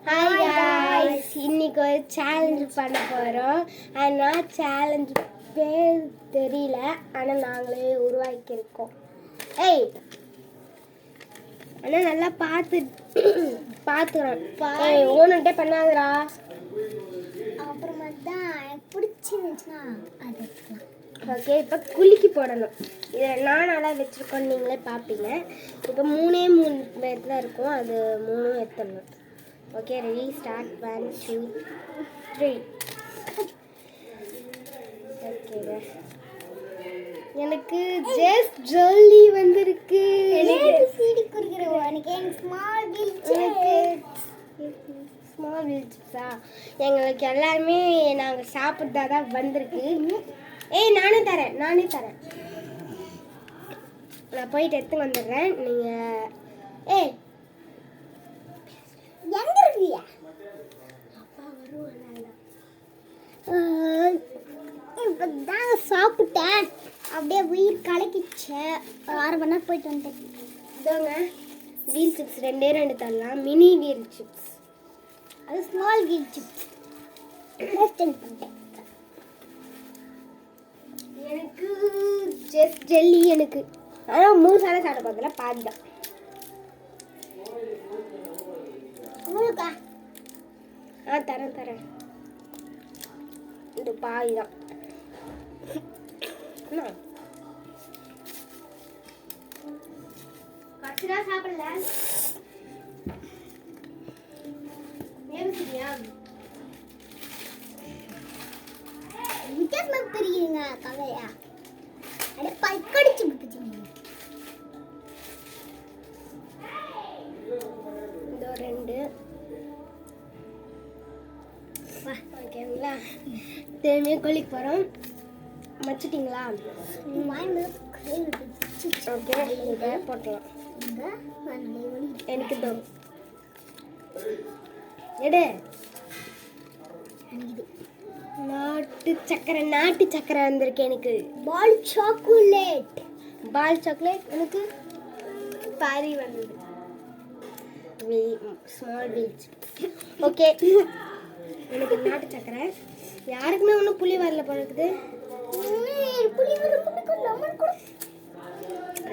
Hi guys, இன்னைக்கு ஒரு challenge பண்ண போகிறோம். ஆனால் சேலஞ்ச் பேர் தெரியல, ஆனால் நாங்களே உருவாக்கியிருக்கோம். ஏய் ஆனால் நல்லா பார்த்துக்கிறோம். ஓனட்டே பண்ணாதடா. அப்புறமா தான் எனக்கு பிடிச்சிருந்துச்சுன்னா அது எடுத்துக்கலாம். ஓகே, இப்போ குலுக்கி போடணும். இதை நான் நல்லா வச்சுருக்கோன்னு நீங்களே பார்ப்பீங்க. இப்போ 3 பேர் தான் இருக்கும், அது 3 எடுத்துடணும். Okay, ready, start. 1 2 3. ஓகேங்க, எனக்கு ஜஸ்ட் ஜல்லி வந்திருக்கு. எனக்கு சீடி குறுக்குறோம். எனக்கு ஸ்மால் வில் சிப்ஸா? எங்களுக்கு எல்லாருமே நாங்கள் சாப்பிட்டா தான் வந்திருக்கு. ஏய், நானே தரேன். நான் போயிட்டு எடுத்து வந்துடுறேன். நீங்கள் ஏய் எங்க இருக்கியா? அப்பா வருவாங்க. இப்பதான் சாப்பிட்டேன், அப்படியே உயிர் கலக்கிச்சு. ஒரு 1/2 மணி நேரம் போயிட்டு வந்துட்டேன். இதோங்க வீல் சிப்ஸ் 2 தரலாம். மினி வீல் சிப்ஸ், அது ஸ்மால் வீல் சிப்ஸ். டேஸ்ட் பண்ணிட்டேன். எனக்கு ஜஸ்ட் ஜெல்லி. எனக்கு ஆனால் 3 சாலை சாப்பிட பார்த்தல பாதி தான். உங்களுக்கா? தரேன். இது பாதி தான். பச்சதா சாப்பிடல. வித்தியாசமா தெரியுங்க கலையா. அட பல்கடிச்சு விட்டுச்சுங்க. இதோ 2. ஓகேங்களா, திரும்பியும் கொல்லிக்கு போகிறோம். மச்சிட்டிங்களா? ஓகே, இதை போட்டலாம். எனக்கு இதோ எடு. நாட்டு சக்கரை வந்திருக்கு. எனக்கு பால் சாக்லேட் எனக்கு பாரி வந்தது. Small wheel. ஓகே, எனக்கு நாட்டு சக்கரை. யாருக்குமே ஒன்றும் புளி வரல போல இருக்குது.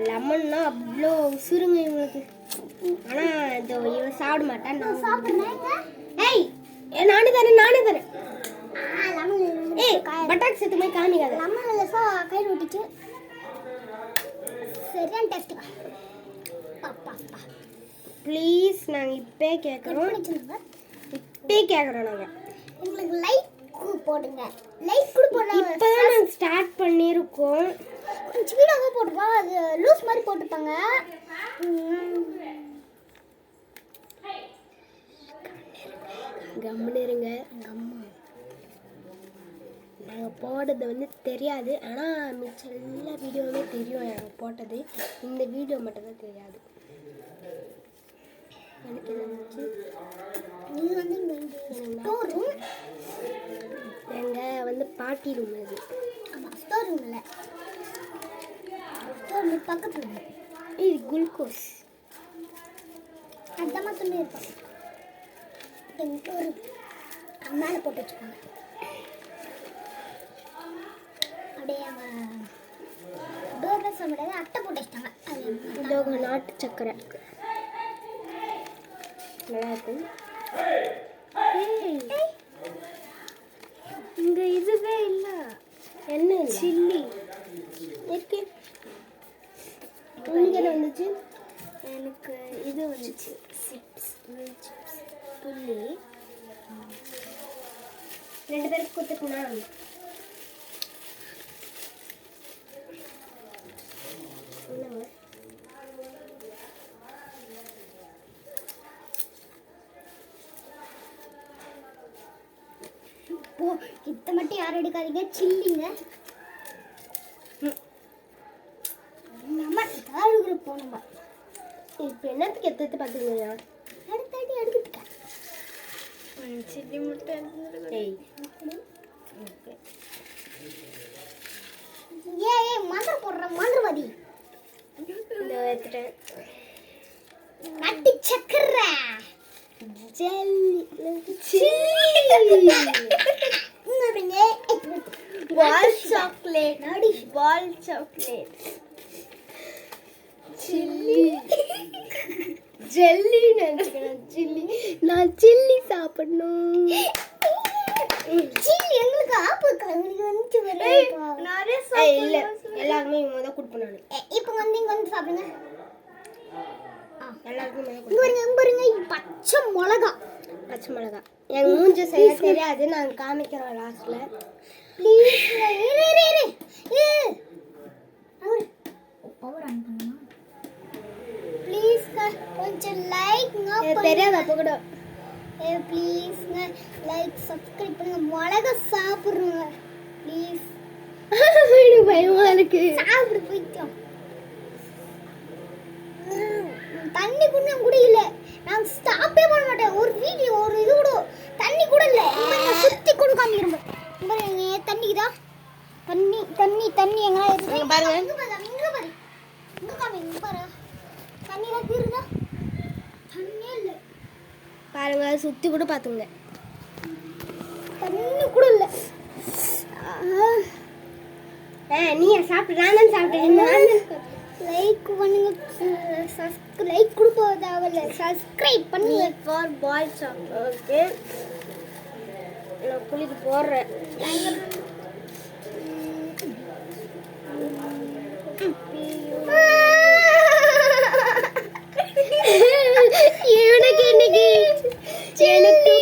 லெமன்னா அவ்வளோ சுருங்க இவங்களுக்கு. ஆனால் இதோ இவன் சாப்பிட மாட்டான். நான் சாப்பிடுறேன். ஏய், நானே தரேன். ஏய், பட்டாக்கு சேர்த்து போய் காமிக்காத. லெமன் கையில் விட்டுச்சு. சரியான டேஸ்ட். ப்ளீஸ், நாங்கள் இப்பே கேட்குறோம். நாங்கள் எங்களுக்கு லைக் போடுங்க. லைக் கூட போடுங்க. இப்போதான் நாங்கள் ஸ்டார்ட் பண்ணியிருக்கோம். கொஞ்சம் வீடியோவாக போட்டுருப்பா, அது லூஸ் மாதிரி போட்டுப்பாங்க. கம்முன்னு இருங்க. நாங்கள் போடுறது தெரியாது, ஆனால் மிச்சம் எல்லா வீடியோவுமே தெரியும் நாங்கள் போட்டது. இந்த வீடியோ மட்டும்தான் தெரியாது. எனக்கு இது வந்து ஸ்டோர் ரூம். எங்கள் பாட்டி ரூம். அது ஆமாம், ஸ்டோர் ரூம் இல்லை, ஸ்டோர் ரூம் பக்கத்தில். இது குளுக்கோஸ். அந்தமா சொல்லி இருப்பாங்க. ஒரு மேலே போட்டு வச்சுப்பாங்க. அப்படியே அவங்க டோர்ல சொல்ல அட்டை போட்டு வச்சிட்டாங்க. அது நாட்டு சக்கரை நல்லா இருக்கும். இங்கே இதுவே இல்லை. என்ன சில்லி இருக்கு. உங்களுக்கு என்ன வந்துச்சு? எனக்கு இது வந்துச்சு, சிப்ஸ் புள்ளி. 2 பேருக்கு கொடுத்துக்குண்ணா. இத்த மட்டும் யாரும் எடுக்காதீங்க, சில்லிங்க. நம்ம தாழ்வுக்கு போகணுமா? இப்போ என்னத்துக்கு எடுத்து பார்த்துக்கீங்களா? அடுத்தாட்டி எடுத்துக்க. சில்லி மட்டும் மந்திரம் போடுற மந்திரவாதி. இந்த எடுத்துட்டேன். நாட்டு சக்கரை ஜெல்லி. பால் சாக்லேட் பால் சாக்லேட் சில்லி ஜெல்லி நினைச்சுக்கிறேன் சில்லி நான் சில்லி சாப்பிடணும் சில்லி எங்களுக்கு ஆப்பு கண்ணுக்கு வந்து நிறைய இல்ல எல்லாருமே முத கொடுப்பேன் நான் இப்போ வந்து இங்க வந்து சாப்பிடுங்க எல்லாருக்கும் இங்க பாருங்க பச்சை மிளகா பச்சை மிளகா என் மூஞ்சி செய்ய தெரியாது நான் காமிக்கிறேன் லாஸ்ட்ல ப்ளீஸ் பவர் ஆன் பண்ணுமா ப்ளீஸ் கொஞ்சம் லைக் தெரியாது அப்போ கூட ப்ளீஸ் லைக் சப்ஸ்கிரைப் பண்ணுங்க மிளகா சாப்பிடுங்க ப்ளீஸ் எனக்கு பயமா இருக்கு சாப்பிடு போய்ட்டோம் தண்ணி கூட குடியில நான் ஸ்டாப்பே பண்ண மாட்டேன் ஒரு வீடியோ ஒரு இது கூட தண்ணி கூட இல்ல சுத்தி கூட காமிக்கிறேன் பாருங்க தண்ணிக்குதா தண்ணி தண்ணி தண்ணி எங்க இருக்கு பாருங்க இங்க பாரு இங்க காமி இங்க பாரு தண்ணி தான் தீருதா தண்ணி இல்ல பாருங்க சுத்தி கூட பாத்துங்க தண்ணி கூட இல்ல நீ சாப்பிட்டு நான் சாப்பிட்டேன் லைக் பண்ணுங்க லைக் கொடுக்க தேவையில்ல சப்ஸ்கிரைப் பண்ணுங்க ஃபார் பால் சாப்பிட் ஓகே நான் குளிக்கு போடுறேன் எனக்கு இன்னைக்கு எனக்கு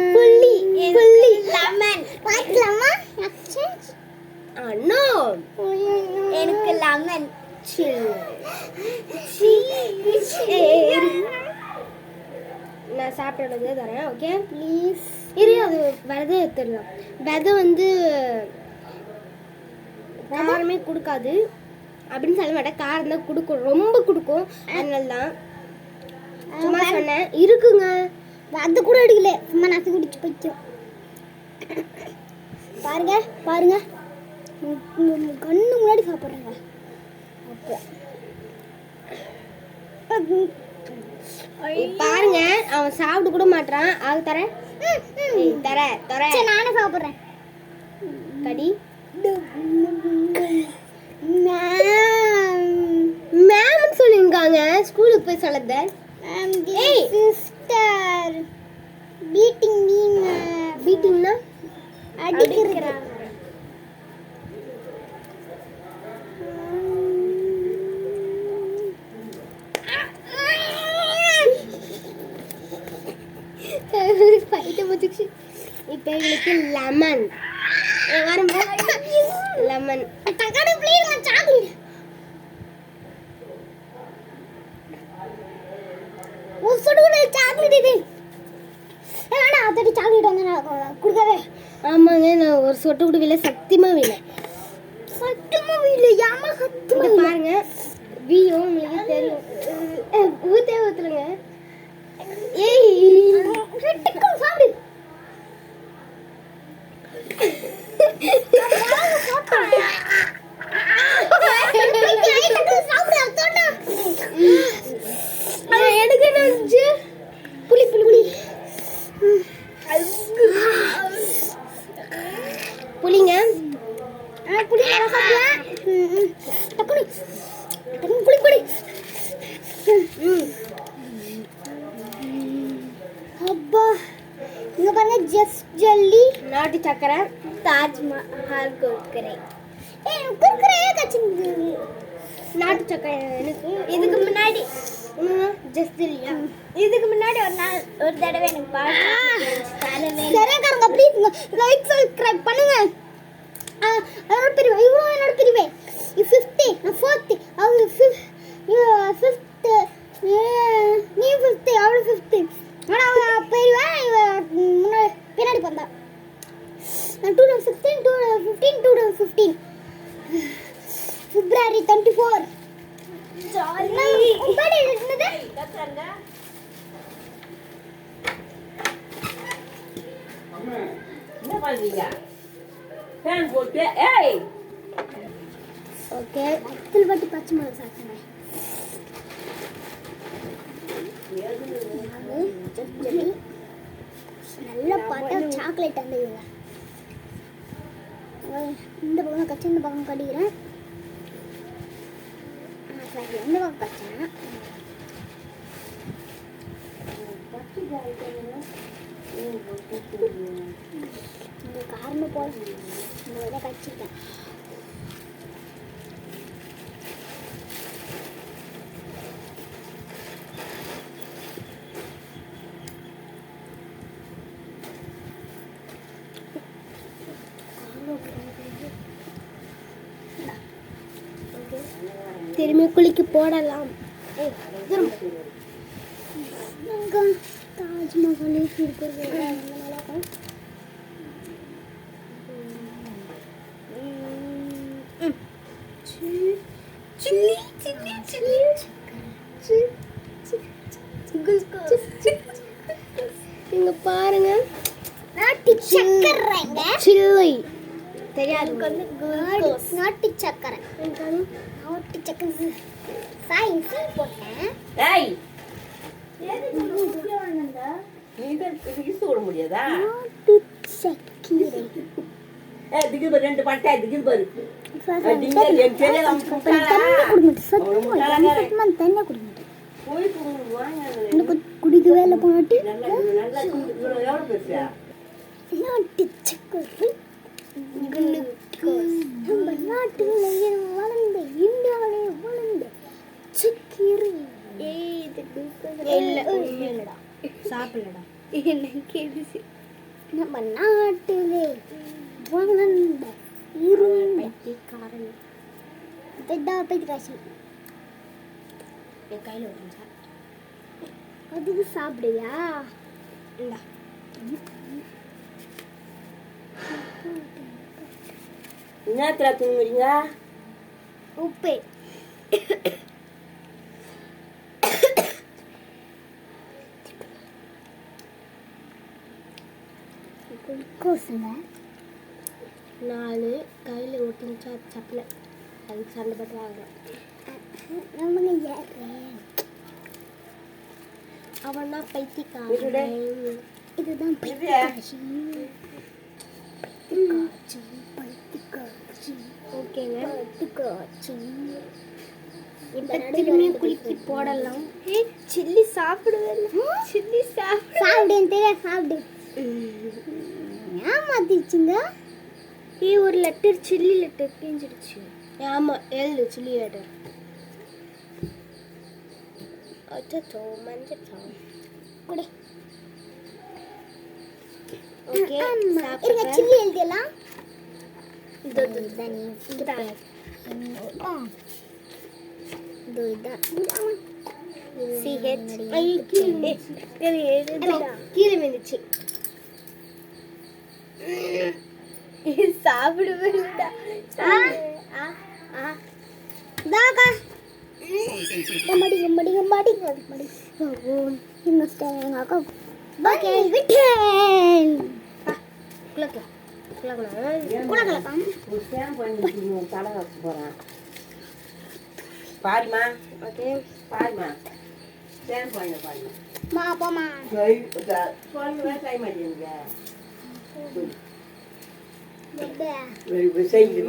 புள்ளி புள்ளி லெமன் பார்க்கலாமா நோ எனக்கு லெமன் நான் சாப்பிட்றது தரேன் ஓகே ப்ளீஸ் இரு அது விதை எடுத்துடலாம் விதை வந்து காரமே கொடுக்காது அப்படின்னு சொல்ல மாட்டேன் காரம் தான் கொடுக்கும் ரொம்ப கொடுக்கும் அதனால தான் சும்மா சொன்னேன் இருக்குங்க அது கூட எடுக்கல சும்மா நசு குடிச்சு போயிடும் பாருங்க பாருங்க கண்ணு முன்னாடி சாப்பிட்றேங்க பாருங்க அவன் சாப்பிட கூட மாட்டான் அது தரேன் தர தர நானே சாப்பிட்றேன் கடி மேம் சொல்லிருக்காங்க ஸ்கூலுக்கு போய் சொல்லத சிஸ்டர் பீட்டிங் மீன் பீட்டிங்னா அடிக்கிறது இப்போ எங்களுக்கு லெமன் லெமன் தக்காளி ப்ளீஸ் நான் சாக்லேட் ஒரு சொட்டு சாக்லேட் இது வேணா அதோட சாக்லேட் வந்து நான் கொடுக்கவே ஆமாங்க நான் ஒரு சொட்டு கூட விலை சத்தியமா விலை யாமா சத்தியமா பாருங்க வியோ உங்களுக்கு தெரியும் ஊத்தே ஊத்துருங்க ஏய் சாப்பிடு புளி புளி புளி புளிங்க புளி டக்குனு புளி புளி அப்பா இங்க பாருங்க ஜஸ்ட் ஜல்லி நாட்டு சக்கரை தாஜ்மஹால் குர்குரே குர்குரே கச்சி நாட்டு சக்கரை எனக்கு இதுக்கு முன்னாடி ஜஸ்ட் இல்லையா இதுக்கு முன்னாடி ஒரு தடவை எனக்கு சரியாக்காரங்க ப்ளீஸ் லைக் சப்ஸ்கிரைப் பண்ணுங்க என்னோட பிரிவு இவ்வளோ என்னோட பிரிவு 50 நான் 40 அவள் 50 நீ 50 அவள் 50 ஆனால் அவள் பெரியவன் முன்னாடி பின்னாடி வந்தா நான் 2015 February 24 உங்களுடைய என்னது என்ன பண்றீங்க ஃபேன் போட்டு ஏய் ஓகே அத்தில் பட்டு பச்சை மிளகா சாப்பிடுங்க நல்லா பார்த்தா சாக்லேட் அந்த இதுல இந்த பக்கம் கச்சி இந்த பக்கம் கடிக்கிறேன் எந்த பக்கம் கச்சேன் காரணம் போல இந்த கச்சிருக்கேன் திரும்பி குளிக்க போடலாம். தாஜ்மஹால் இருக்கிறது இங்க பாருங்க, நாட்டு சக்கரைங்க. சில்லி தெரியாது, நாட்டு சக்கரை. நாட்டு சக்கரை சயின்ஸ் போட்டேன். ஏய் நீ தான் யூஸ் பண்ண முடியாதா? நாட்டு சக்கரை ஏய் திக்கு பாரு, ரெண்டு பட்டை திக்கு பாரு. நீங்க என் பேரே தண்ணி குடிக்க போய் வாங்க. எனக்கு குடிக்கவே இல்லை போனாட்டி நல்லா நல்லா எவ்வளோ பேசுறியா? நாட்டு சக்கரை நம்ம நாட்டில் வளர்ந்த இந்தியாவிலே வளர்ந்த சக்கரை. சாப்பிடலடா. நம்ம நாட்டிலே வளர்ந்த காரணம் பைத்தியக்காசி என் கையில் ஒரு அதுக்கு சாப்பிடுவியா? இந்தா என்னத்துல தூங்குறீங்க? உப்பு குளுக்கோஸ்ல 4 கையில் ஒட்டிச்சா சப்பல அதுக்கு சண்டை போட்டு வாங்குறோம். நம்ம யாரு அவனா பைத்தியக்காரன். இதுதான் பைத்தியக்காசி. பைத்தியக்காசி ஓகேங்க, பைத்தியக்காசி. இப்போ திரும்பியும் குளிக்க போடலாம். சில்லி சாப்பிடுவேன். சில்லி சாப்பிடு தெரியாது சாப்பிடு. ஏமாத்திடுச்சுங்க. ஒரு லெட்டர் சில்லி லெட்டர் கிழிஞ்சிடுச்சு. ஆமாம், எழுது சில்லி லெட்டர். அச்சோ மஞ்சச்சோ குடி. ஓகே, இருங்க சில்லி எழுதிடலாம். இது கீழே வந்துச்சு. சாப்பிடுவேன். ஒரு ஸ்டாம்ப் பண்ணி தலை வச்சு போகிறேன். பாருமா, ஓகே பாருமா, ஸ்டாம்ப் பண்ண பாருமா. போமா சொல்லுவே டைம் ஆகிடுங்க.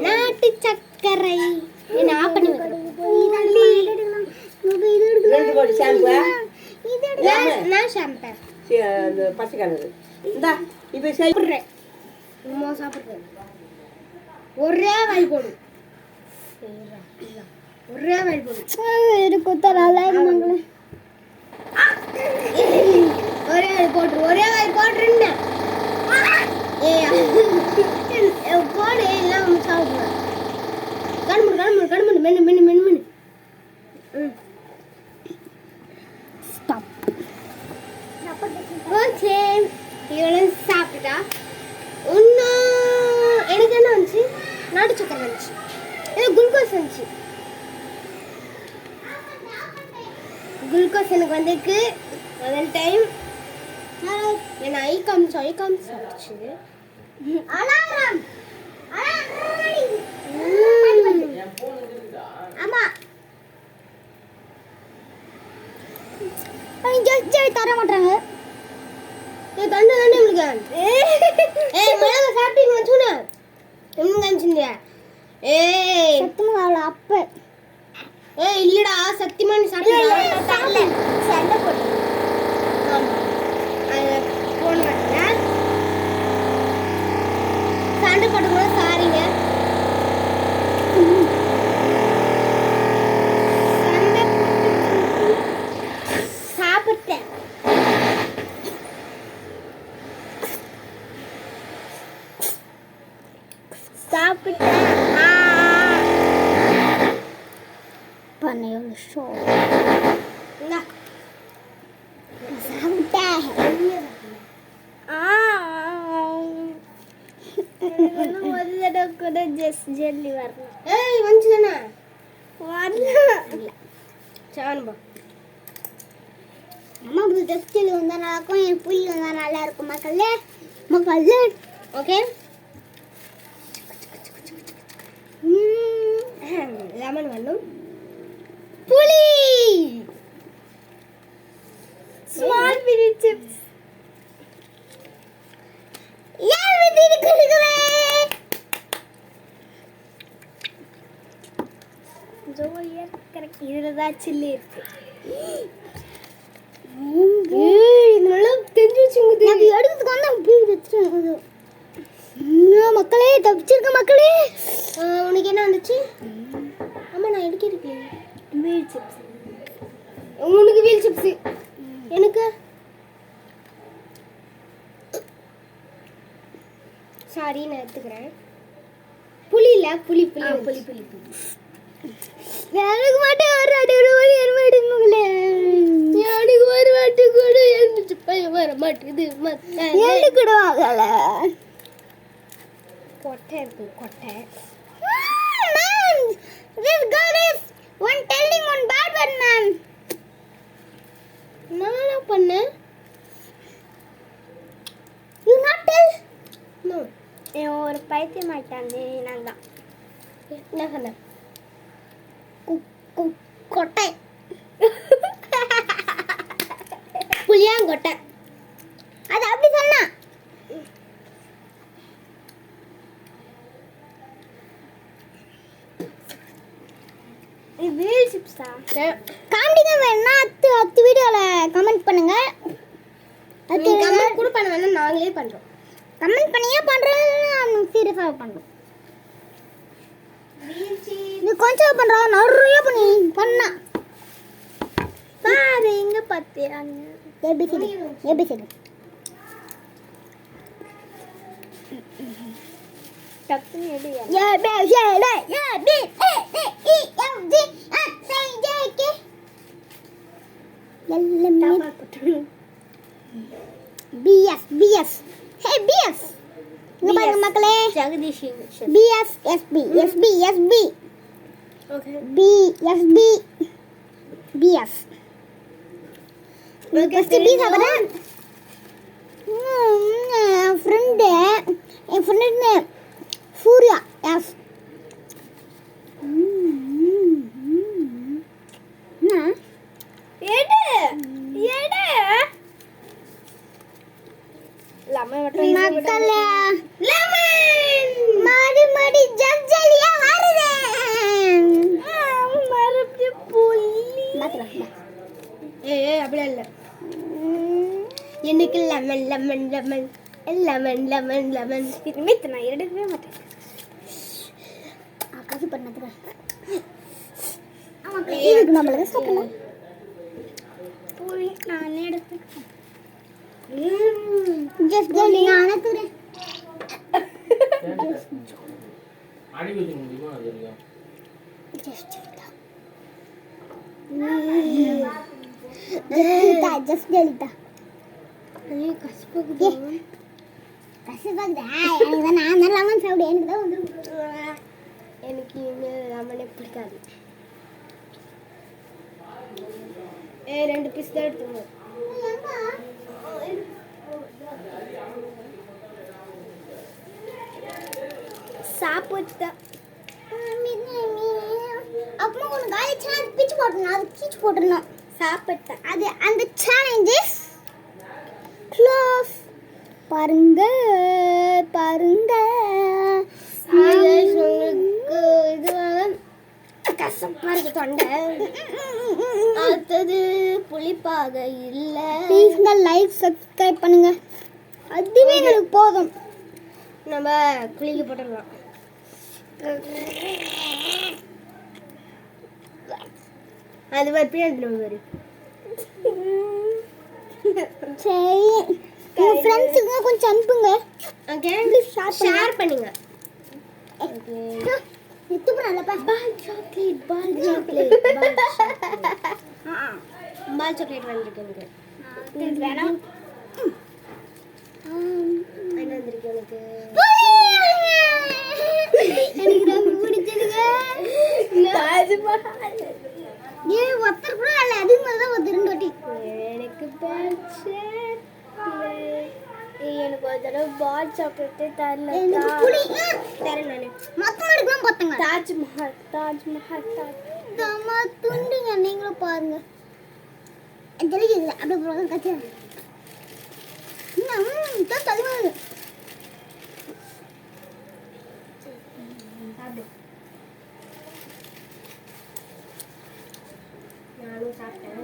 நாட்டு சக்கரை என்ன ஆஃப் பண்ணி வைக்கிறேன். 2 கோடி ஷாம்பு. நான் ஷாம்பு அந்த பச்சை கலரு இந்தா இப்போ சாப்பிட்றேன். சும்மா சாப்பிட்றேன். ஒரே வாய் போடு, ஒரே வாய் போடு. இருக்கும் தரால ஒரே வாய் போட்டுரு, ஒரே வாய் போட்டுருன்னு. போடு, எல்லாம் சாப்பிடுவேன். கண்முடு கண்முடு கண்முடு மென்னு மென்னு மென்னு மென்னு. ஓகே, இவ்வளோ சாப்பிட்டா இன்னும் எனக்கு என்ன வந்துச்சு? நாட்டு சக்கரை வந்துச்சு, எனக்கு குளுக்கோஸ் வந்துச்சு. குளுக்கோஸ் எனக்கு வந்திருக்கு முதல் டைம். என்ன ஐ காமிச்சு அலாரம் ஆமா தர மாட்டாங்க. தண்ணி தண்ணி உங்களுக்கு காமிச்சுங்க. மிளகா சாப்பிட்டீங்க சொன்ன என்ன காமிச்சிங்க? சத்தியமா அவள அப்ப இல்லடா சத்தியமான சாப்பிட்டீங்க. சண்டை போட்டு போன மாட்டேன் சண்டை போட்டுக்கூட சாரிங்க. சண்டை போட்டு சாப்பிட்டேன். சாப்பிட்டேன். பண்ணையோட ஷோ இந்தா. சாப்பிட்டேன். ஒரு தடவை கூட ஜெல்லி வரணும். வந்துச்சுதானே வரல. சான்பா அம்மா டெஸ்டில் வந்தா நல்லா இருக்கும், என் புளி வந்தா நல்லா இருக்கும் மக்களே. மக்களே ஓகே. லெமன் வேணும். புளி ஸ்மால் மினி சிப்ஸ். யார் வந்து இருக்குறே? ஜோயர் கரெக்ட். இதுல தான் சில்லி இருக்கு. இதனால தெரிஞ்சு வச்சுங்க. நான் எடுக்கிறதுக்கு வந்து அப்படியே வச்சுட்டு மக்களே தப்பிச்சிருக்க மக்களே. உனக்கு என்ன வந்துச்சு? ஆமா நான் எடுக்கிறேன். Wheel chips. உனக்கு வீல் சிப்ஸ். எனக்கு சாரி நான் எடுத்துக்கிறேன். புளி இல்ல புளி புளி புளி புளி புளி. எனக்கு மட்டும் ஒரு அடி ஒரு மாட்டேங்குங்களே. எனக்கு ஒரு வாட்டி கூட எழுந்துச்சு பையன் வர மாட்டேங்குது. ஏழு கூட ஆகல. கொட்டை இருக்கு கொட்டை. Man, this girl is one telling one bad word, man. நான் என்ன பண்ணேன்? You not tell? No. ஒரு பைத்தியம் ஆயிட்டானே நான் தான். என்ன பண்ண? கொட்டை. புளியாங்கொட்டை. அது அப்படி சொன்னா. இது வீல் சிப்ஸா? காமெடிங்க வேணா அத்து வீடியோல கமெண்ட் பண்ணுங்க. நீ கமெண்ட் கூட பண்ண வேணாம், நாங்களே பண்றோம். கமெண்ட் பண்ணியே பண்றோம், சீரியஸா பண்றோம். நீ கொஞ்சம் பண்றோம், நிறைய பண்ணா. பாரு எங்க பாத்தியா? ஏபிசிடி டக்குன்னு எடு. மக்களே Jagadish BSSB okay. BSB BS first B சாப்பிடுறேன். என் ஃப்ரெண்டு சூர்யா. எஸ் எடு எடு. லெமன் மட்டும் மக்களே லெமன் மறுபடி ஜல்லியா வருது. மறுபடியும் புளி. அப்படியே இல்ல. எனக்கு lemon lemon lemon lemon lemon lemon. இதுமே நான் எடுக்கவே மாட்டேன். காசு பண்ணதுக்கு இதுக்கு நம்மளுக்கு சாப்பிடலாம். புளி நானே எடுத்துக்கிறேன். ஜஸ்ட் ஜல்லி அனத்துறேன். அடி வச்சு முடியுமா அது வரைக்கும்? ஜஸ்ட் ஜல்லிதா. ஐயோ கசப்பாகுது. கசப்பாகுதா? எனக்கு தான் நான் தான் லெமன் சாப்பிடு. எனக்கு தான் வந்துடும். எனக்கு இனிமேல் லெமனே பிடிக்காது. 2 பீஸ் தான் எடுத்துக்கோ. சாப்பிட்டா அப்போ உனக்கு காலி சேலஞ்ச் பிச்சு போட்டுருணும். அது கீச்சு போட்டுருணும். சாப்பிட்டேன். அது அந்த சேலஞ்ச் இஸ் க்ளோஸ் பாருங்க பாருங்க. உங்களுக்கு இதுவாக கசப்பாக இருக்கு தொண்டை. அடுத்தது புளிப்பாக இல்லை. ப்ளீஸ்ங்க லைக் சப்ஸ்கிரைப் பண்ணுங்க. அதுவே எங்களுக்கு போதும். நம்ம குளிக்க போட்டுடலாம். அது மாதிரி எடுத்துட்டு வரு. சரி உங்க ஃப்ரெண்ட்ஸுங்க கொஞ்சம் அனுப்புங்க. ஓகே ஷேர் பண்ணுங்க. ஓகே எத்து பண்ணலப்பா. பால் சாக்லேட் பால் சாக்லேட் பால் சாக்லேட் வந்துருக்கு எனக்கு. வேணாம். என்ன வந்திருக்கு எனக்கு? எனக்கு ரொம்ப பிடிச்சதுங்க. ஏன் ஒருத்தர் கூட இல்லை, அதுக்கு மேலே தான் ஒரு 2 வாட்டி. எனக்கு பால் சாக்லேட். எனக்கு ஒரு தடவை பால் சாக்லேட்டே தரல. எனக்கு புளி தரேன் நான். மொத்தம் எடுக்கலாம் பார்த்துங்க. தாஜ்மஹால் தாஜ்மஹால் தம்மா துண்டுங்க. நீங்களும் பாருங்க. தெளிக்குது அப்படியே போகிறோம் கட்சி. தலைவர் நானும் சாப்பிட்டேன்.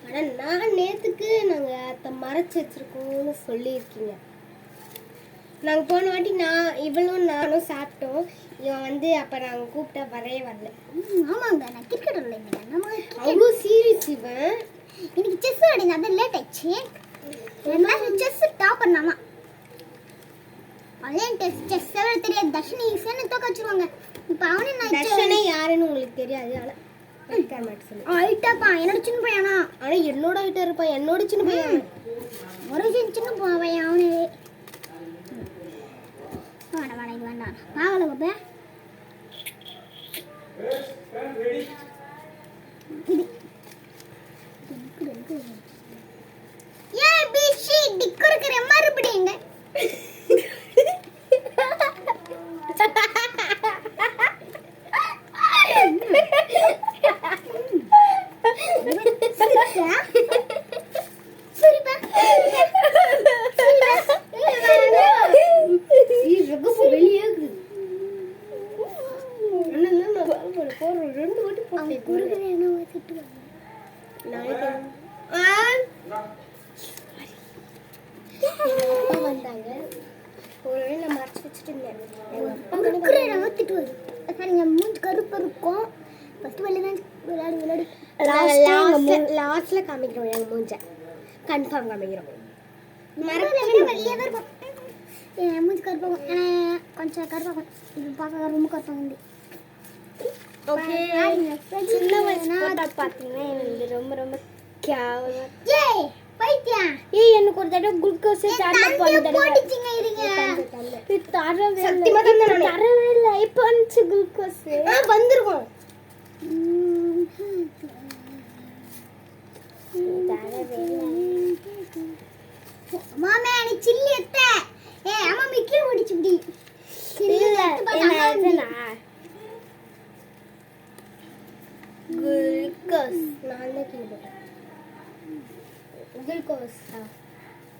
ஆனால் நான் நேற்றுக்கு நாங்கள் அதை மறைச்சி வச்சுருக்கோம்னு சொல்லியிருக்கீங்க. நாங்கள் போன வாட்டி இவளும் நானும் சாப்பிட்டோம். இவன் வந்து அப்போ நாங்கள் கூப்பிட்டா வரவே வரல. ஆமாங்க, நான் கிரிக்கெட் விளையாடுங்க. நம்ம அவ்வளோ சீரியஸ் இவன். எனக்கு செஸ் விளையாடுங்க, அதான் லேட் ஆயிடுச்சு. எல்லாம் செஸ் டாப் பண்ணாமா ஆன்லைன் டெஸ்ட் செஸ் எவ்வளோ தெரியாது. தர்ஷினி ஈஸியான தோக்க வச்சுருவாங்க. இப்போ அவனே நான் தர்ஷனே யாருன்னு உங்களுக்கு தெரியாது. ஆனால் ஹைட்டாப்பா என்னோட சின்ன பையனா. ஆனால் என்னோட ஹைட்டாக இருப்பான். என்னோட சின்ன பையன். ஒரு சின்ன பையன் அவனே. வேண்டாம் வேண்டாம் இது வேண்டாம். பாவலை பார்ப்பேன். ஏபிசி டிக் இருக்கிற மறுபடியுங்க. வந்தாங்க. ஒரு வேளை நான் மறைச்சு வச்சுட்டு இருந்தேன். மூஞ்சி கருப்பு இருக்கும். ஃபர்ஸ்ட் விளையாடு விளையாடு. லாஸ்ட்ல காமிக்கிறோம் எங்க மூஞ்ச. கன்ஃபார்ம் காமிக்கிறோம். வெளியே தான் இருக்கும். என் மூஞ்சி கருப்பாகும். ஆனால் கொஞ்சம் கருப்பாகும். இது பார்க்க ரொம்ப கருப்பாகுது. ஓகே சின்ன வயசு போட்டோ பார்த்தீங்கன்னா எனக்கு ரொம்ப ரொம்ப கேவலம். ஏய் பைத்தியா. ஏய் எனக்கு ஒரு தடவை குளுக்கோஸ் சாப்பிட்டு போன போடிச்சிங்க இருங்க. தரவே சத்தியமா தரவே இல்லை. இப்போ வந்துச்சு குளுக்கோஸ். வந்திருக்கும். மாமே நீ சில்லி எத்த. ஏய் அம்மா மிக்கி ஓடிச்சு இப்படி. குளுக்கோஸ் நான் தான் கீழே போட்டேன். குளுக்கோஸ்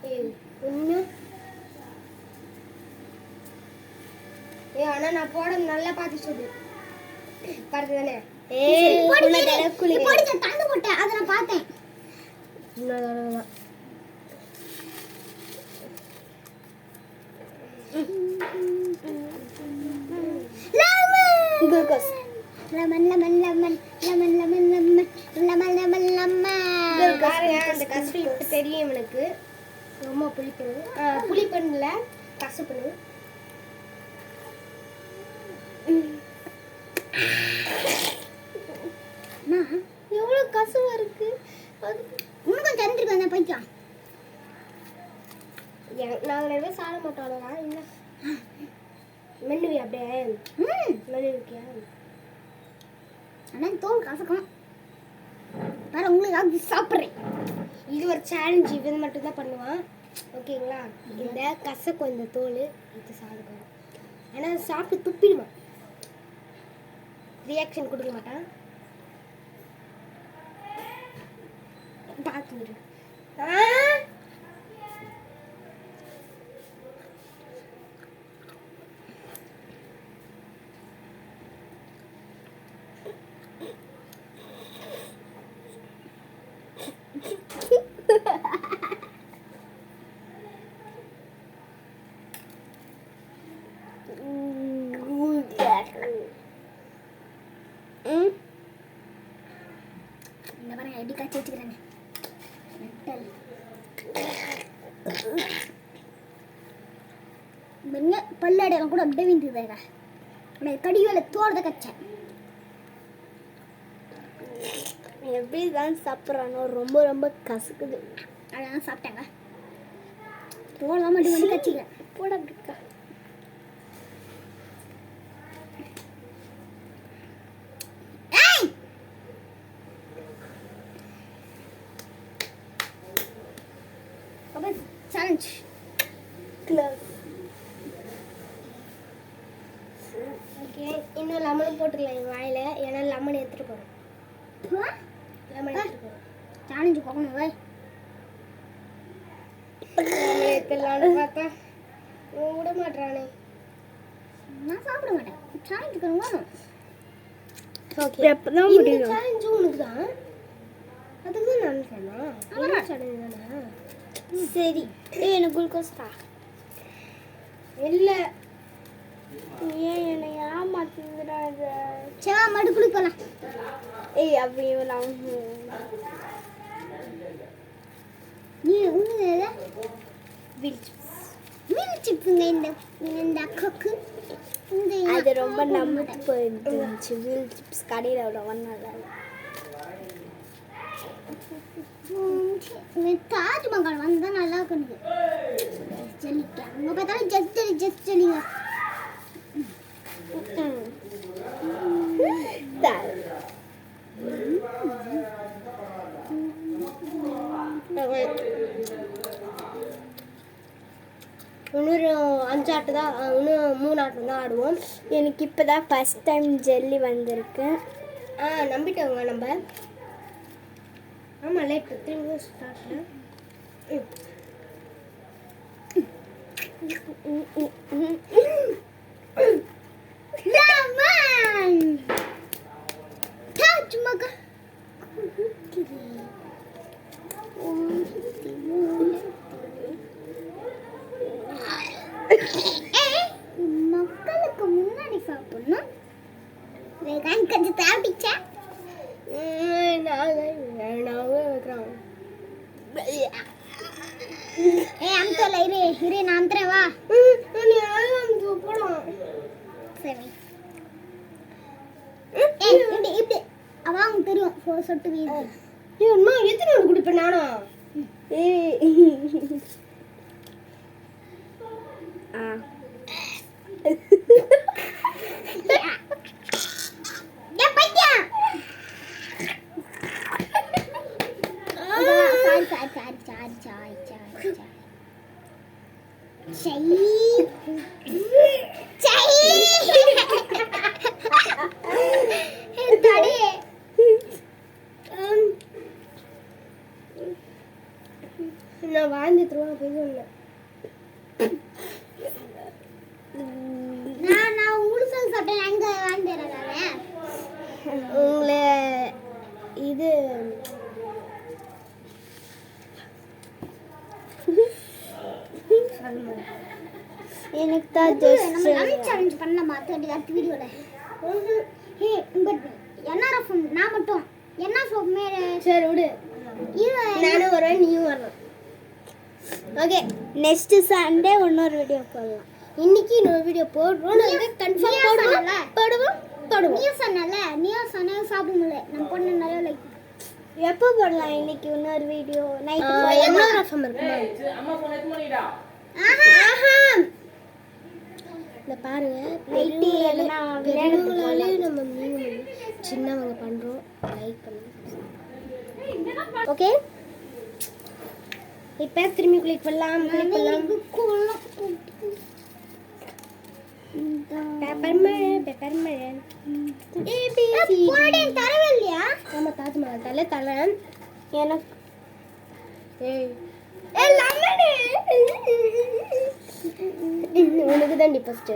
ஏய் இன்னும் ஆனா நான் போட நல்லா பார்த்து சொல்லு. பாருங்க தானே. ஏய் போடிச்ச தந்து போட்டேன். அதை நான் பார்த்தேன். இன்னொரு glucose lemon lemon lemon lemon lemon lemon lemon lemon lemon. பாருங்க அந்த கசப்பு இப்ப தெரியும் எனக்கு. ரொம்ப புளிப்பு. புளிப்புல கசப்பு. எவ்வளவு கசவா இருக்கு. இன்னும் கொஞ்சம் தந்துருக்கு வந்தேன் பைத்தியம். நாங்கள் நிறைய சாப்பிட மாட்டோம்லா. இல்லை மென்னுவி அப்படியே மென்னுவிக்கியா. ஆனால் தோல் கசக்கும். வேற உங்களுக்கு சாப்பிட்றேன். இது ஒரு சேலஞ்ச். இது மட்டும் தான் பண்ணுவான். ஓகேங்களா. இந்த கசக்கும் இந்த தோல் இது சாப்பிடுவான். ஆனால் சாப்பிட்டு துப்பிடுவான். ரியாக்ஷன் கொடுக்க மாட்டான். பார்த்துரு. இந்த பாருங்க எப்படி காய்ச்சி வச்சுக்கிறாங்க. பல்லடையெல்லாம் கூட அப்படியே விந்துதாங்க. கடி வேலை தோறத கச்சேன். எப்படி தான் சாப்பிட்றானோ ரொம்ப ரொம்ப கசக்குது. அதான் சாப்பிட்டாங்க. தோறதான் மட்டும் வந்து கச்சிக்கிறேன். போட அப்படிக்கா. சேலஞ்ச் ஓகே, இன்னும் லெமன் போட்டுக்கலாம் என் வாயில. ஏன்னா லெமன் எடுத்துட்டு போறோம். லெமன் எடுத்துட்டு போறோம். சேலஞ்சு போகணும். லெமன் எடுத்துடலான்னு பார்த்தா விட மாட்டானே. நான் சாப்பிட மாட்டேன். சேலஞ்சுக்கு வேணும். ஓகே, எப்பதான் முடியும்? சேலஞ்சு உனக்கு தான். அதுக்கு தான் நான் சொன்னேன். என்ன சேலஞ்சு தானே? சரி, எனக்கு குளுக்கோஸ் தா. இல்லை, ஏன் என்னை ஏமாத்துறா இது? செவா மாடு குளிக்கலாம். ஏய், அப்படி நான் நீ உங்க வீல் மீன் சிப்புங்க இந்த அக்காக்கு. அது ரொம்ப நம்மட்டு போயிருந்துச்சு. வீல் சிப்ஸ் கடையில் அவ்வளோ ஒன்றால. தாஜ்மஹால் வந்தா நல்லா இருக்கும். ஜல்லிக்க அங்க பார்த்தாலும் ஜஸ்ட் ஜல்லிங்க. இன்னொரு 5 ஆட்டு தான், இன்னும் 3 ஆட்டம் தான் ஆடுவோம். எனக்கு இப்போ தான் ஃபஸ்ட் டைம் ஜெல்லி வந்திருக்கு. நம்பிட்டோங்க நம்ம. ஆமாம், லைட் திரும்ப ஸ்டார்ட்ல. தாஜ்மஹால் மக்களுக்கு முன்னாடி சாப்பிடணும். கொஞ்சம் சாப்பிட்டா அம்தல இரு நான் அம்தறேன் வா. போலாம். சரி இப்படி அவங்க தெரியும் சொட்டு வீடு. அம்மா எத்தனை ஒன்று குடிப்பேன் நானா? நான் வாழ்ந்து திரும்ப போய் சொன்னேன். நான் முழுசா சாப்பிட்டேன். அங்க வாழ்ந்துடுறாங்க உங்களை இது எனக்கு தான் நம்ம லஞ்ச் சேலஞ்ச் பண்ணலாமா? அடுத்த வீடியோல என்ஆர்எஃப் நான் மட்டும் என்ன சோப்புமே. சரி விடு, நானும் வருவேன் நீயும் வரணும். ஓகே, நெக்ஸ்ட் சண்டே இன்னொரு வீடியோ போடலாம். இன்னைக்கு இன்னொரு வீடியோ போடுறோம். நாங்கள் கன்ஃபார்ம் போடுவோம். நீ சொன்ன சாப்பிடுங்களே நம்ம பொண்ணு நிறைய லைக். எப்போ போடலாம்? இன்னைக்கு இன்னொரு வீடியோ நைட் என்ன ரசம் இருக்குமா? அம்மா போன் எடுத்து பண்ணிடா. இந்த பாருங்க, பெரியவங்களாலே நம்ம சின்னவங்க பண்ணுறோம். லைக் பண்ணுங்க. ஓகே, இப்போ திரும்பி கிளிக் பண்ணலாம். பெப்பர் மழை தரவே இல்லையா? ஆமாம், தாஜ்மஹால் தலை எனக்கு ஏய் லெமனு உனக்கு தான்டி ஃபர்ஸ்ட்.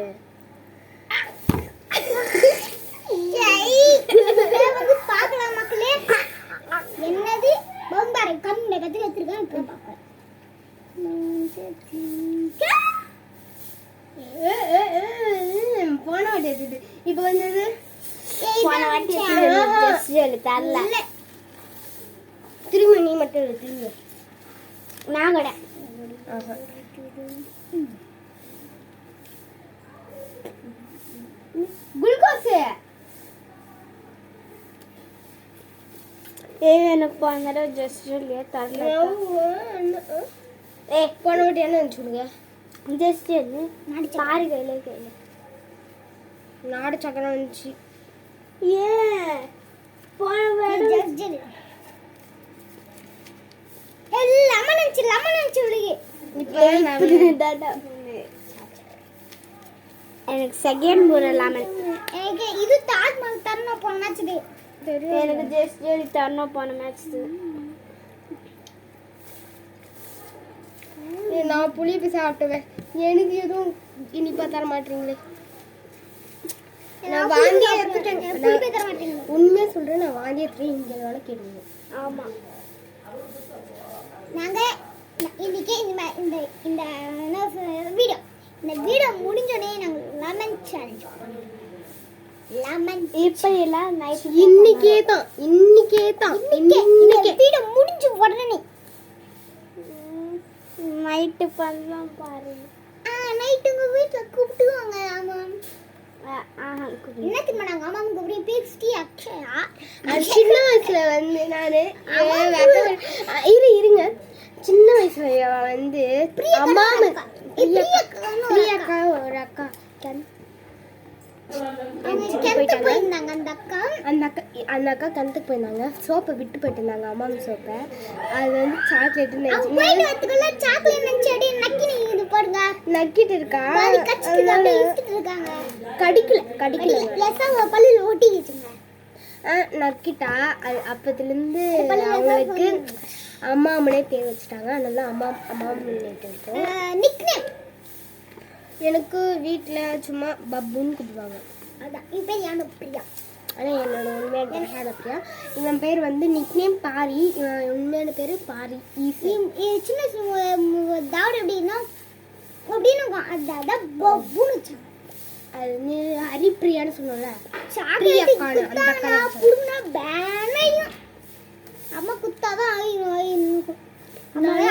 வந்து பார்க்கலாம் மக்களே. என்னது பொம்பாரை கண்ணை கத்தி வச்சிருக்கேன். இப்போ பார்ப்பேன். போன வாட்டி எடுத்தது இப்போ வந்தது. போன வாட்டி தரல. திரும்ப நீ மட்டும் எடு, திரும்ப. நான் கூட குளுக்கோஸ். எனக்கு போன தடவை ஜஸ்ட் தரல. போன வாட்டி என்ன இருந்துச்சு உனக்கு? ஜஸ்ட் பாரு கையில நாடு சக்கரை வந்துச்சு. ஏன் போன வாட்டி லெமன் இருந்துச்சு உனக்கு. எனக்கு செகண்ட் முறை லெமன். எனக்கு இது தாஜ்மஹால் தரணும் போன மேட்ச். எனக்கு ஜஸ்ட் தரணும் போன மேட்ச். நான் புளிப்பு சாப்பிட்டுவேன். எனக்கு எதுவும் இனிப்பா தர மாட்டீங்களே. நான் வாங்கி எடுத்துட்டேன். உண்மையா சொல்றேன், நான் வாங்கி எடுத்துட்டேன். இங்க வேலை கேடுங்க. ஆமா நாங்க இன்னைக்கு இந்த இந்த இந்த வீடியோ முடிஞ்சோடனே நாங்கள் லெமன் சேலஞ்ச் லெமன் இப்போ எல்லாம் நைட் இன்னைக்கே தான் இன்னைக்கு வீடியோ முடிஞ்சு உடனே நைட்டு பண்ணலாம் பாருங்க. நைட்டு உங்கள் வீட்டில் கூப்பிட்டுவாங்க. ஆமாம் என்ன திரும்ப நாங்கள் அம்மா கூப்பிட்டு பேசிட்டி அக்ஷயா. சின்ன வயசுல வந்து நானு இருங்க சின்ன வயசுல வந்து அம்மா பிரியாக்கா ஒரு அக்கா போயிட்டாங்க. அந்த அக்கா கிணத்துக்கு போயிருந்தாங்க. சோப்பை விட்டு போயிட்டு இருந்தாங்க, அம்மாங்க சோப்பை. அது வந்து சாக்லேட்டுன்னு நக்கிட்டு இருக்கா. நக்கிட்டா. அது அப்பத்துலேருந்து அவங்களுக்கு அம்மா அம்மனே பேர் வச்சுட்டாங்க. அதனால அம்மா அம்மா எனக்கு வீட்டில் சும்மா பப்புன்னு கூப்பிடுவாங்க. அதான் என் பேர் யானை பிரியா. ஆனால் என்னோட உண்மையான பேர் ஹேனப்பிரியா. இவன் பேர் வந்து நிக்நேம் பாரி. இவன் உண்மையான பேர் பாரி ஈஸி. சின்ன தாவடு எப்படின்னா அப்படின்னு அதான் பப்புன்னு வச்சாங்க. அது வந்து ஹரிப்பிரியான்னு சொன்னோம்ல. அம்மா குத்தாதான்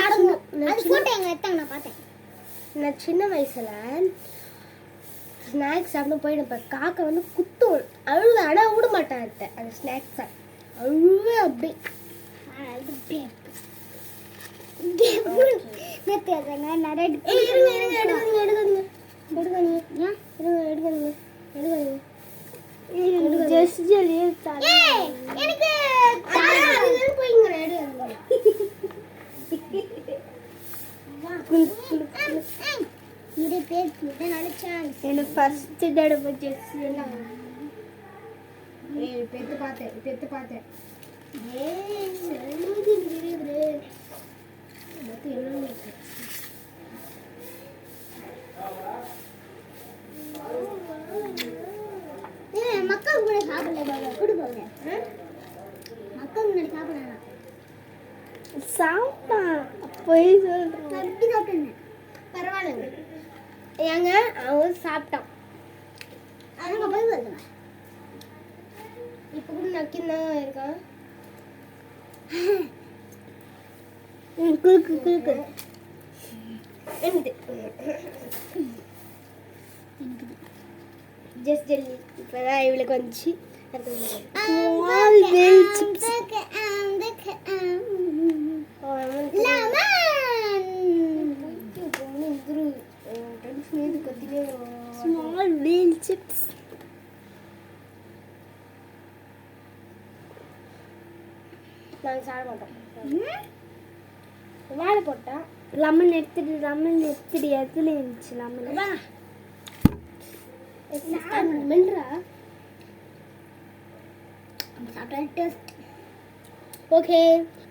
அடங்கும். அது போட்டோ எங்க எடுத்தாங்க, நான் பார்த்தேன். நான் சின்ன வயசுல ஸ்நாக்ஸ் சாப்பிட்டு போயிடுப்பேன். காக்கை வந்து குத்தும், அழுவ ஆனால் விட மாட்டேன். அந்த ஸ்நாக்ஸை அழுவ அப்படி எனக்கு ஃபர்ஸ்ட் தடவை ஜெஸ் எல்லாம் பெத்து பார்த்தேன். மக்கள் கூட சாப்பிடல கொடுப்பாங்க. மக்கள் முன்னாடி சாப்பிடலாம். சாப்பிட்டான் போய் சொல்றேன். எப்படி சாப்பிட்டேன் பரவாயில்லைங்க ஏங்க அவன் சாப்பிட்டான். அவங்க போய் சொல்லுங்க. இப்போ கூட நக்கிந்தான் இருக்கான். குறுக்கு ஜஸ்ட் ஜெல்லி இப்போதான் இவளுக்கு வந்துச்சு. Small whale chips. நாங்கள் சாப்பிட மாட்டோம். வாழை போட்டா லெமன் எடுத்துட்டு எதுல இருந்துச்சு லெமன் மென்றா சாப்பிட்டா டேஸ்ட் ஓகே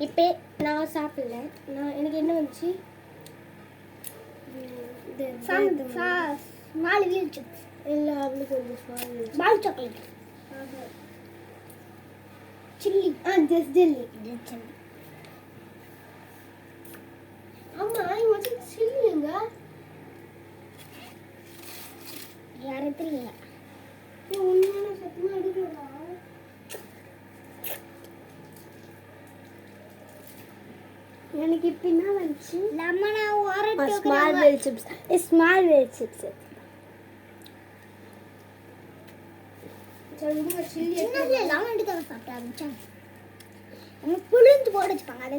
இப்போ நான் சாப்பிடல. எனக்கு என்ன வந்துச்சு? Small wheel chips. இல்லை அவளுக்கு கொஞ்சம் small small chocolate. Chilli. Just jelly. Chilli. ஆமாம் இங்கே வச்சு சில்லிங்க யாரும் தெரியல. உண்மையான சத்தமாக எடுக்கிறதா? எனக்கு இப்போ என்ன வந்துச்சு? லெமனா ஆரஞ்சு ஸ்மால் வேல் சிப்ஸ். ஸ்மால் வேல் சிப்ஸ். சின்னதுல லெமன் எடுத்து சாப்பிட ஆரம்பிச்சாங்க. அவங்க புளிஞ்சு போட வச்சுப்பாங்க. அதை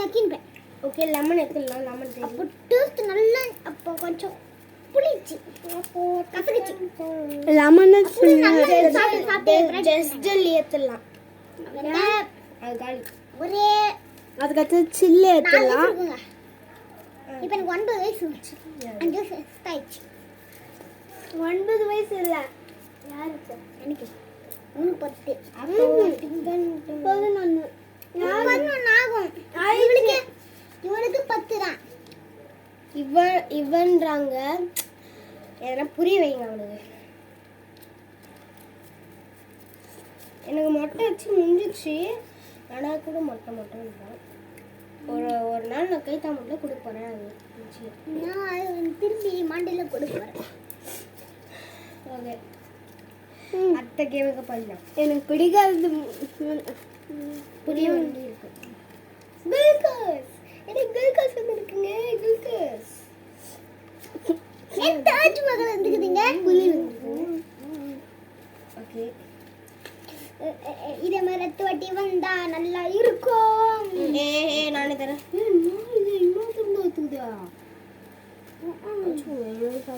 நக்கின்பேன். ஓகே லெமன் எடுத்துடலாம். லெமன் அப்போ டேஸ்ட் நல்லா அப்போ கொஞ்சம் புளிச்சு அப்போ கசகிச்சு. லெமன் ஜஸ்ட் ஜெல்லி எடுத்துடலாம். அது காலி. ஒரே அதுக்கடுத்து சில்லி எடுத்துடலாம். இருக்குங்க. இப்போ எனக்கு 9 வயசு வந்துச்சு. 5 வயசு ஆயிடுச்சு. 9 வயசு இல்லை யாருக்கு? எனக்கு 10. அப்போ 11 ஆகும். இவனுக்கு 10 தான். இவன்றாங்க. எதனா புரிய வைங்க அவனுக்கு. எனக்கு மொட்டை வச்சு முடிஞ்சிச்சு. ஆனால் கூட மொட்டை தான். ஒரு நாள் நான் கைத்தா மட்டும் கொடுக்க போகிறேன். அது நான் திரும்பி மண்டையில் கொடுப்பேன். ஓகே அத்தை கேமுக்கு பண்ணலாம். எனக்கு பிடிக்காது புரிய வேண்டி இருக்கு. குளுக்கோஸ். எனக்கு குளுக்கோஸ் வந்து இருக்குங்க. குளுக்கோஸ் தாஜ்மஹால் வந்துக்குதுங்க. ஓகே இதே மாதிரி ரத்து வட்டி வந்தா நல்லா இருக்கும். நானே தரேன். இன்னொருத்தா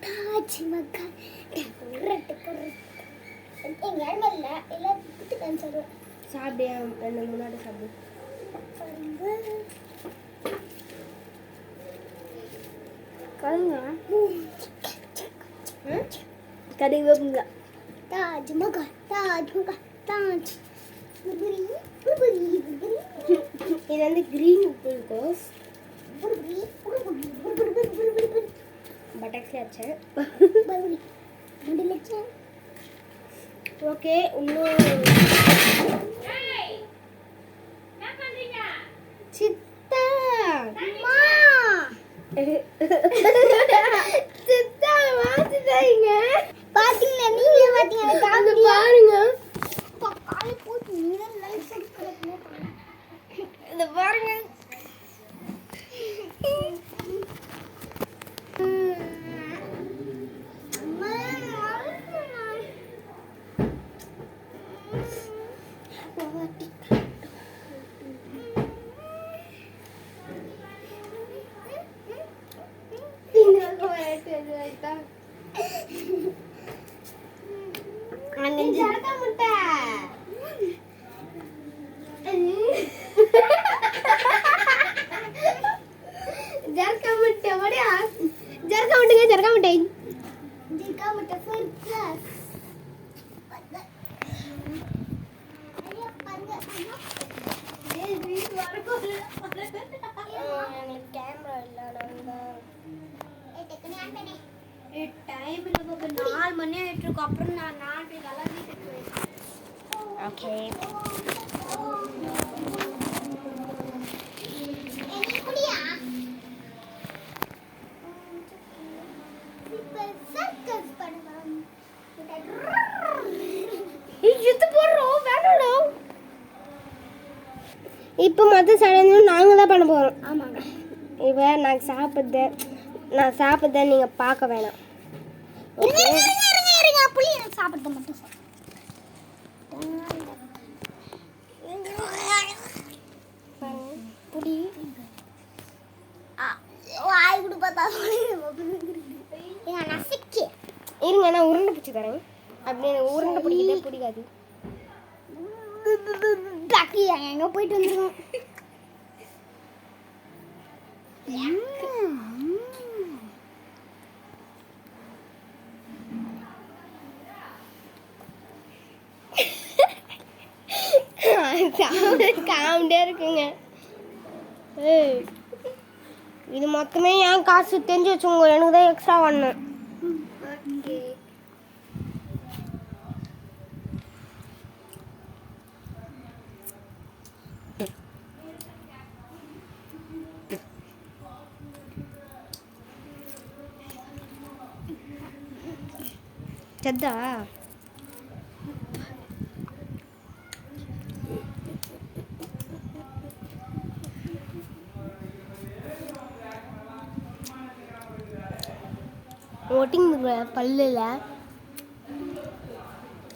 தாஜ்மஹால் எங்க இடமல்ல எல்லாம் குத்துக்கான்னு சொல்லுவேன். சாப்பிடு. ரெண்டு முன்னாடி சாப்பிடு. கடிங்க. தாஜ்மஹால் தாஜ்மஹால் தாஜ். இது வந்து கிரீன் குளுக்கோஸ். பட்டக்ஸி ஆச்சு. ஓகே இன்னும் சித்தா சித்தா மாத்திட்டாங்க. பாத்தீங்களா? நீங்க பாத்தீங்களா? அது பாருங்க. காலை போட்டு நீங்க லைஃப் இது பாருங்க. கேமரா இல்லை. டைம் 4 மணி ஆயிட்டு இருக்கு. அப்புறம் நான் 4 வீட்டுக்கு போயிட்டேன். ஓகே குடியா இப்போ சர்க்கஸ் பண்ணுவோம். இப்போ மற்ற சடங்கு நாங்கள் தான் பண்ண போகிறோம். ஆமாங்க. இப்போ நான் சாப்பிட்றத நீங்கள் பார்க்க வேணாம். இருங்க புளி எனக்கு சாப்பிடுறது மட்டும் புடி வாய் கூட பார்த்தா நசிக்கி இருங்க நான் உருண்டை பிடிச்சி தரேன். அப்படி எனக்கு உருண்டை பிடிக்கிறதே பிடிக்காது. எங்க போயிட்டு வந்துருக்கோம். காமெடியாக இருக்குங்க. ஏய், இது மொத்தமே ஏன் காசு தெரிஞ்சு வச்சுங்க, எனக்கு தான் எக்ஸ்ட்ரா வரணும். ஓகே. சத்தா ஒட்டிங்க பல்லில்,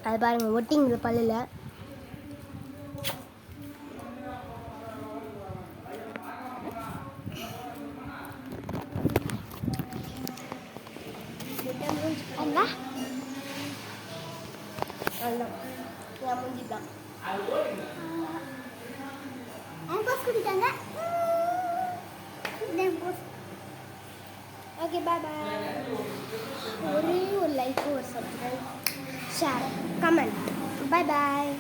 அது பாருங்க ஒட்டிங்க பல்லில். அங்க அவ்வளோதான், என் மூஞ்சி தான். போஸ் குடிட்டாங்க. ஓகே, பாய் பாய். ஒரே ஒரு லைக், ஒரு சப்ஸ்கிரைப், ஷேர், கமெண்ட். பாய் பாய்.